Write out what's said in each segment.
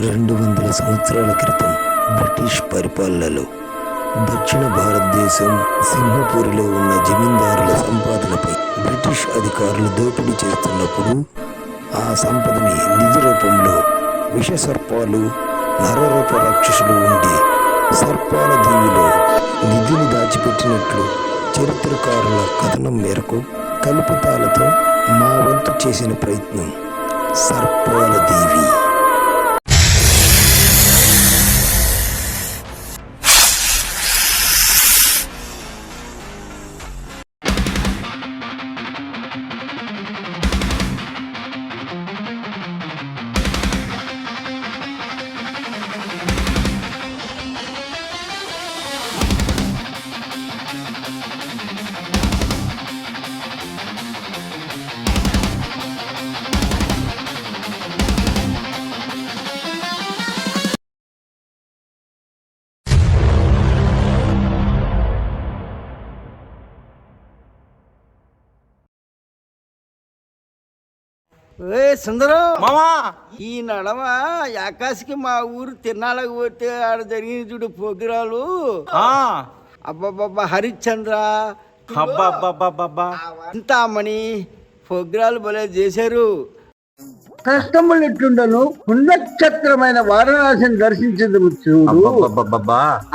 200 సంవత్సరాల క్రితం బ్రిటిష్ పరిపాలనలో దక్షిణ భారతదేశం సింహపూరిలో ఉన్న జమీందారుల సంపాదనపై బ్రిటిష్ అధికారులు దోపిడీ చేస్తున్నప్పుడు ఆ సంపదని నిజ రూపంలో విషసర్పాలు, నరరూప రాక్షసులు ఉండి సర్పాల దీవిలో నిధిని దాచిపెట్టినట్లు చరిత్రకారుల కథనం మేరకు కల్పితాలతో మా వంతు చేసిన ప్రయత్నం సర్పాల దీవి. సుందరం మామా ఈ నడమ ఆకాశకి మా ఊరు తిరణాలకు పోతే ఆడ జరిగిన చూడు ప్రోగ్రాలు అబ్బాబ్బా హరిశ్చంద్ర చింతామణి ప్రోగ్రాలు భలే చేశారు. కష్టములు ఎట్లుండను పుణ్యక్షేత్రమైన వారణాసిని దర్శించేందుకు చూడు.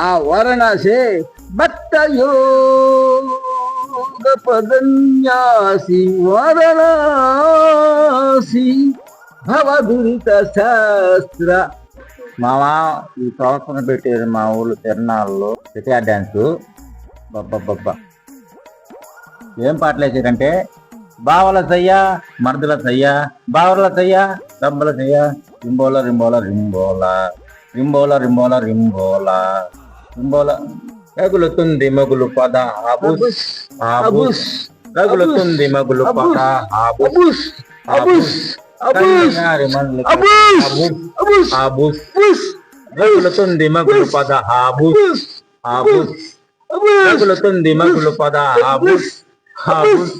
ఆ వారణాసి భక్తయో పదన్యాసి వారణాసి భవదురిత శాస్త్ర. మావా ఈ సంవత్సరం పెట్టారు మా ఊళ్ళో తిరణాల్లో పెట్టా డ్యాన్స్. బబ్బా ఏం పాటలు వేసారంటే బావల సయ్య, మర్దల సయ్య, బావల సయ్య, డబ్బల సయ్య, రింబోల రింబోల రింబోల రింబోల రింబోల రింబోల రింబోల రగులుతుంది మగులు పద ఆబుస్ ఆబుస్ రగులుతుంది మగులు పద ఆబుస్ ఆబుస్ ఆబుస్ రగులుతుంది మగులు పద ఆబుస్ ఆబుస్ రగులుతుంది మగులు పద ఆబుస్ ఆబుస్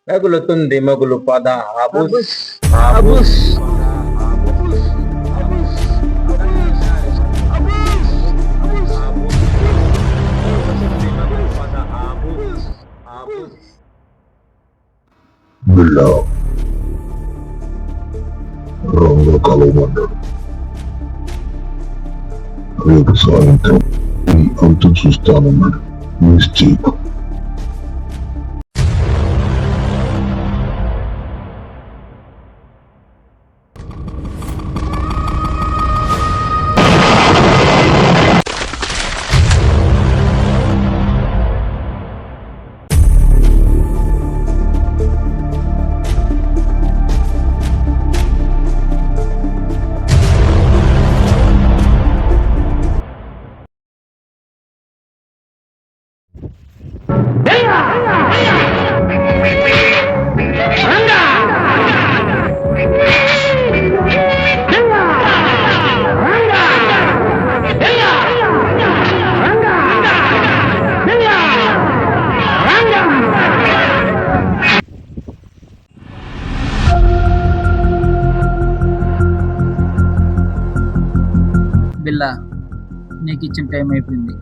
రగులుతుంది మగులు పద ఆబుస్ ఆబుస్ బిళ్ళ రంగ కలవమన్నాడు. రేపు సాయంత్రం అంతు చూస్తానన్నాడు. మిస్టేక్. బిల్లా, నీకు ఇచ్చిన టైం అయిపోయింది.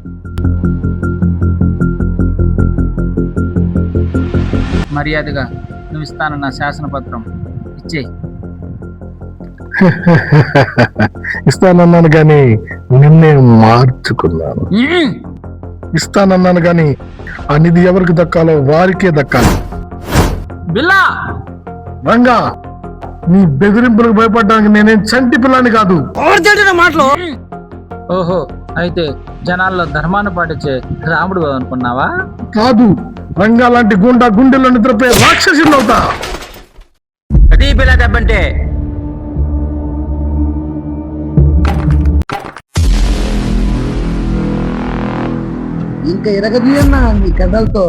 మర్యాదగా నువ్వు ఇస్తానన్న శాసనపత్రం ఇచ్చేయి. ఇస్తానన్నాను కానీ నిన్నే మార్చుకున్నాను. ఇస్తానన్నాను కానీ ఆ నిధి ఎవరికి దక్కాలో వారికే దక్కాలి. బిల్లా, రంగా, నీ బెదిరింపులకు భయపడడానికి నేనేం చంటి పిల్లని కాదు. మాటలు. ఓహో, అయితే జనాల్లో ధర్మాన్ని పాటించే రాముడు అనుకున్నావా? కాదు, రంగా లాంటి గుండా గుండెల్లో నిద్రపోయే రాక్షసులు అవుతా. అది పిల్ల దెబ్బంటే ఇంకా ఎరగదీయన్నా నీ కథలతో.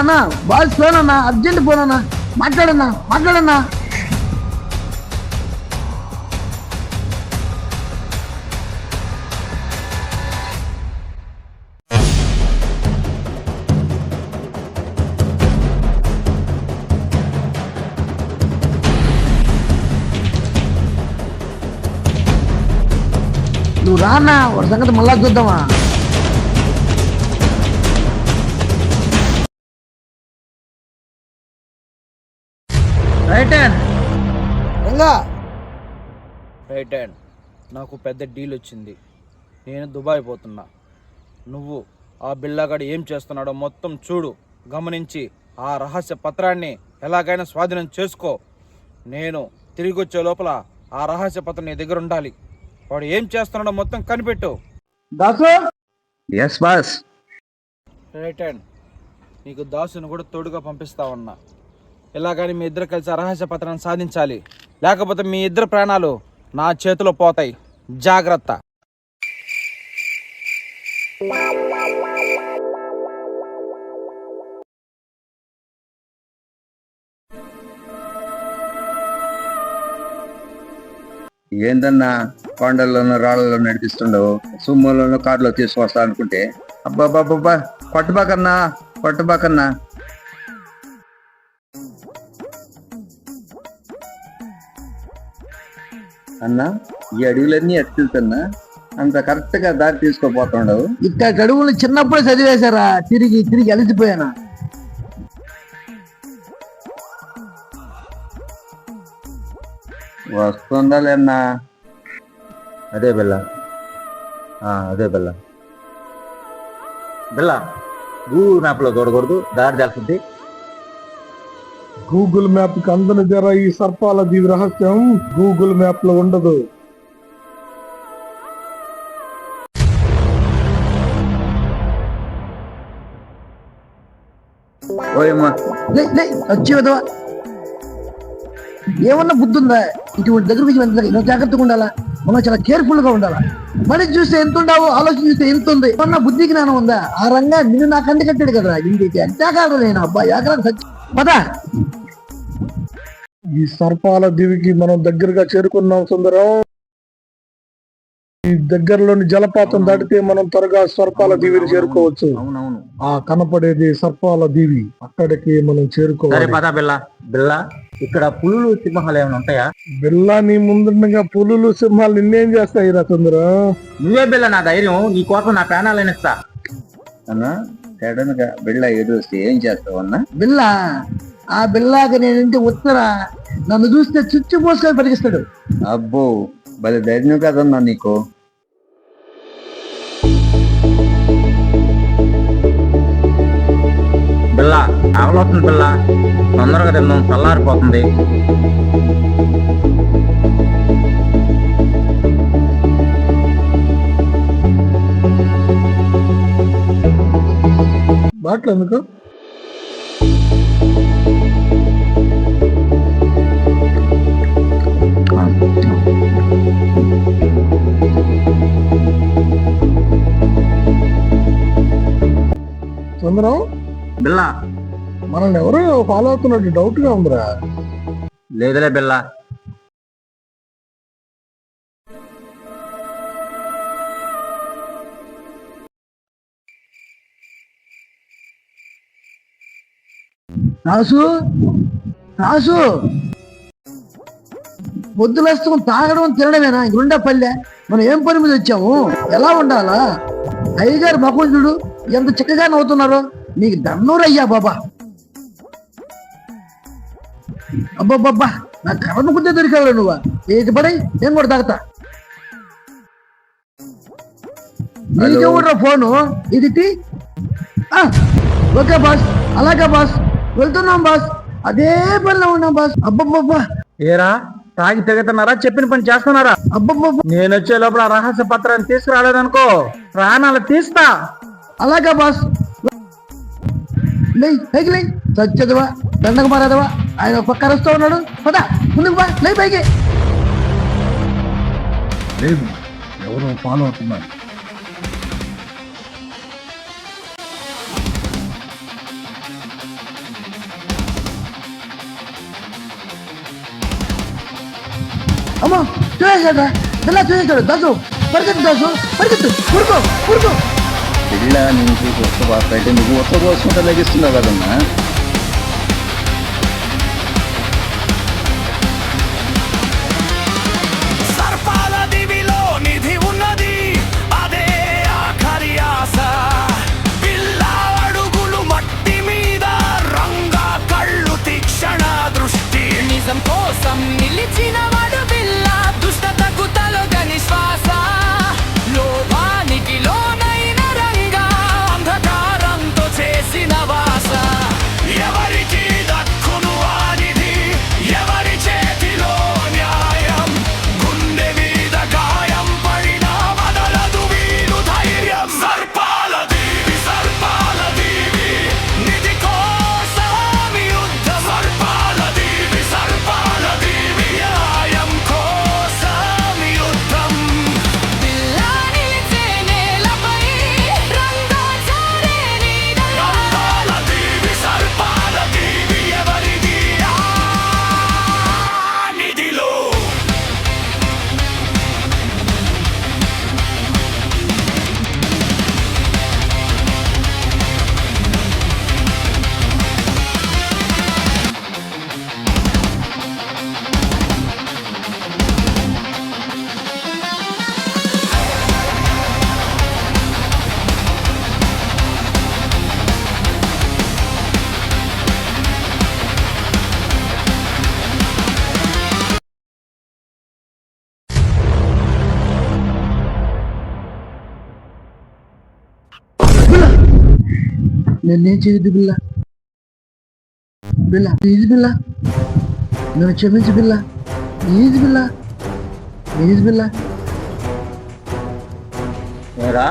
అన్నా బాస్ ఫోన్ అన్నా, అర్జెంట్ ఫోన్ అన్నా, మాట్లాడన్నా. నువ్వు రానా, వాడి సంగతి మళ్ళా చూద్దామా. Right hand. Ranga right hand, నాకు పెద్ద డీల్ వచ్చింది. నేను దుబాయ్ పోతున్నా. నువ్వు ఆ బిల్లాగాడు ఏం చేస్తున్నాడో మొత్తం చూడు, గమనించి ఆ రహస్య పత్రాన్ని ఎలాగైనా స్వాధీనం చేసుకో. నేను తిరిగి వచ్చే లోపల ఆ రహస్య పత్రం నీ దగ్గర ఉండాలి. వాడు ఏం చేస్తున్నాడో మొత్తం కనిపెట్టు. Dasu yes boss. Right hand, నీకు దాసుని కూడా తోడుగా పంపిస్తా ఉన్నా. ఎలాగని మీ ఇద్దరు కలిసి ఆ రహస్య పత్రాన్ని సాధించాలి, లేకపోతే మీ ఇద్దరు ప్రాణాలు నా చేతిలో పోతాయి. జాగ్రత్త. ఏందన్నా కొండల్లోనూ రాళ్లలో నడిపిస్తుండవు, సుమ్మలోనూ కారులో తీసుకొస్తా అనుకుంటే అబ్బాబ్బాబ్బా పట్టుబాకన్నా. అన్నా ఈ అడవులన్నీ ఎత్తుతున్నా అంత కరెక్ట్ గా దారి తీసుకోపోతుండవు. ఇక్కడ అడవులు చిన్నప్పుడే చదివేశారా, తిరిగి అలిసిపోయానా. వస్తుందా లేన్నా. అదే బిల్ల గూగుల్ మ్యాప్ లో చూడకూడదు, దారి తెలుస్తుంది. గూగుల్ మ్యాప్ కి అందని జర ఈ సర్పాల దీవి రహస్యం గూగుల్ మ్యాప్ లో ఉండదు. ఓయమ్మా వచ్చి వదవా, ఏమన్నా బుద్ధి ఉందా? ఇటువంటి దగ్గర నుంచి వెళ్తా జాగ్రత్తగా ఉండాలా, మనం చాలా కేర్ఫుల్ గా ఉండాలా. మనిషి చూస్తే ఎంత ఉండవు, ఆలోచన చూస్తే ఎంత ఉంది. ఏమన్నా బుద్ధి జ్ఞానం ఉందా? ఆ రంగా నిన్ను నాకు అంటి కట్టాడు కదా, ఇంటికి అంటాకాడు నేను అబ్బా యాకరాన్ని సచ్చి పదా. ఈ సర్పాల దీవికి మనం దగ్గరగా చేరుకున్నాం సుందరం. ఈ దగ్గరలోని జలపాతం దాటితే మనం త్వరగా సర్పాల దీవిని చేరుకోవచ్చు. అవునవును, ఆ కనపడేది సర్పాల దీవి, అక్కడికి మనం సరే చేరుకోవాలి. పదా బిల్ల. ఇక్కడ పులులు సింహాలు ఏమైనా ఉంటాయా? బిల్లా నీ ముందుండగా పులులు సింహాలు నిన్నేం చేస్తాయి రా సుందరం? నువ్వే బిల్ల, నా ధైర్యం, నీ కోసం నా ప్రాణాలను ఇస్తా. అన్నా సడన్ గా బిళ్ళ ఎదురొస్తే ఏం చేస్తావు అన్నా? బిళ్ళ ఆ బిల్లాకి నేనంటే ఉత్తరా నన్ను చూస్తే చుచ్చు పోసుకొని పరిగిస్తాడు. అబ్బో భలే ధైర్యం కదన్నా నీకు. బిల్ల ఆకలిస్తుంది బిల్ల, తొందరగా తిన్నాం, చల్లారిపోతుంది. బాట్లు ఎందుకు? సుందరం బిల్ల మనల్ని ఎవరో ఫాలో అవుతున్నట్టు డౌట్ గా ఉందిరా. లేదులే బిల్ల. రాసు పొద్దులేస్తాం తాగడం తినడమేనా గుండె పల్లె? మనం ఏం పని మీద వచ్చాము? ఎలా ఉండాలా? అయ్యగారు మకులు చూడు ఎంత చక్కగా నవ్వుతున్నారు. నీకు దన్నూరయ్యా బాబా. అబ్బాబ్బా నా కర్మ కుద్దే దొరికావు నువ్వు. ఏది పడి నేను కూడా తాగుతా. నీకెవడ్రా ఫోను? ఇది టీ. ఓకే బాస్, అలాగే బాస్, వెళ్తున్నాం బాస్, అదే పనిలో ఉన్నాం బాస్. అబ్బబ్బబ్బా ఏరా తాగి తెగుతున్నారా? చెప్పిన పని చేస్తున్నారా? అబ్బబ్బబ్బా నేను వచ్చే లోపల ఆ రహస్య పత్రాన్ని తీసుకురాలేదనుకో ప్రాణాలు తీస్తా. అలాగా బాస్. లే పైకి లే, చచ్చదవా దండకు మారేదవా, ఆయన పక్క అరుస్తూ ఉన్నాడు. పదా ముందుకు బా, లే పైకి. లేదు, ఎవరో ఫాలో అవుతున్నారు. అమ్మో చూసేసాడా బిల్లా చూసేసాడు దాసు పరిగెత్తు దాసు పరిగెత్తు ఊరుకో ఊరుకో పిల్ల నుంచి ఉత్తబాసైతే నువ్వు ఉత్తబోసుకుంటే లగిస్తున్నావు కదమ్మా. సర్పాల దివిలో నిధి ఉన్నది అదే ఆఖరి ఆశ. పిల్ల అడుగులు మట్టి మీద రంగా కళ్ళు తీక్షణ దృష్టి. నిజం కోసం నిలిచిన వాడు పిల్ల దుష్టతకు తలొగని శ్వాస. లోపానికి లోనైన రంగా అంధకారంతో చేసిన వాస. ఎవరికి దక్కును వానిది ఎవరి చేతిలో న్యాయం. గుండె మీద గాయం పడిన వదలదు వీరు ధైర్యం. సర్పాల దీవి నిధి కోసం యుద్ధం. సర్పాల దీవి న్యాయం కోసం యుద్ధం. పిల్లా నిలిచే నేలపై రంగా జారే నీడలా. సర్పాల దీవి ఎవరిది ఆ నిధిలో. బిల్లా నేనేం చేయొద్దు బిల్లా బిల్లా ప్లీజ్ బిల్లా నన్ను క్షమించు బిల్లా ప్లీజ్ బిల్లా ప్లీజ్ బిల్లా ఏరా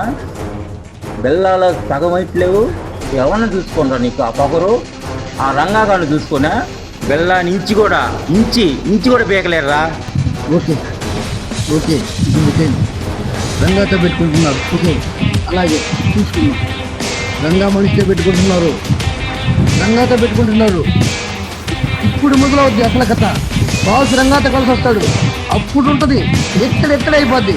బెల్లాలో సగం అయిట్లేవు. ఎవరిని చూసుకుంటా నీకు ఆ పొగరు? ఆ రంగాగాన్ని చూసుకున్నా బెల్లాని ఇంచి కూడా బీకలేరురా. ఓకే ఓకే ఓకే రంగాతో పెట్టుకుంటున్నారు. ఓకే అలాగే చూసుకున్నాం. రంగా మనిషితో పెట్టుకుంటున్నారు. రంగాతో పెట్టుకుంటున్నారు. ఇప్పుడు మొదలవుద్ది అసలు కథ. బాస్ రంగాతో కలిసి వస్తాడు. అప్పుడు ఉంటుంది ఎక్కడెక్కడైపోద్ది.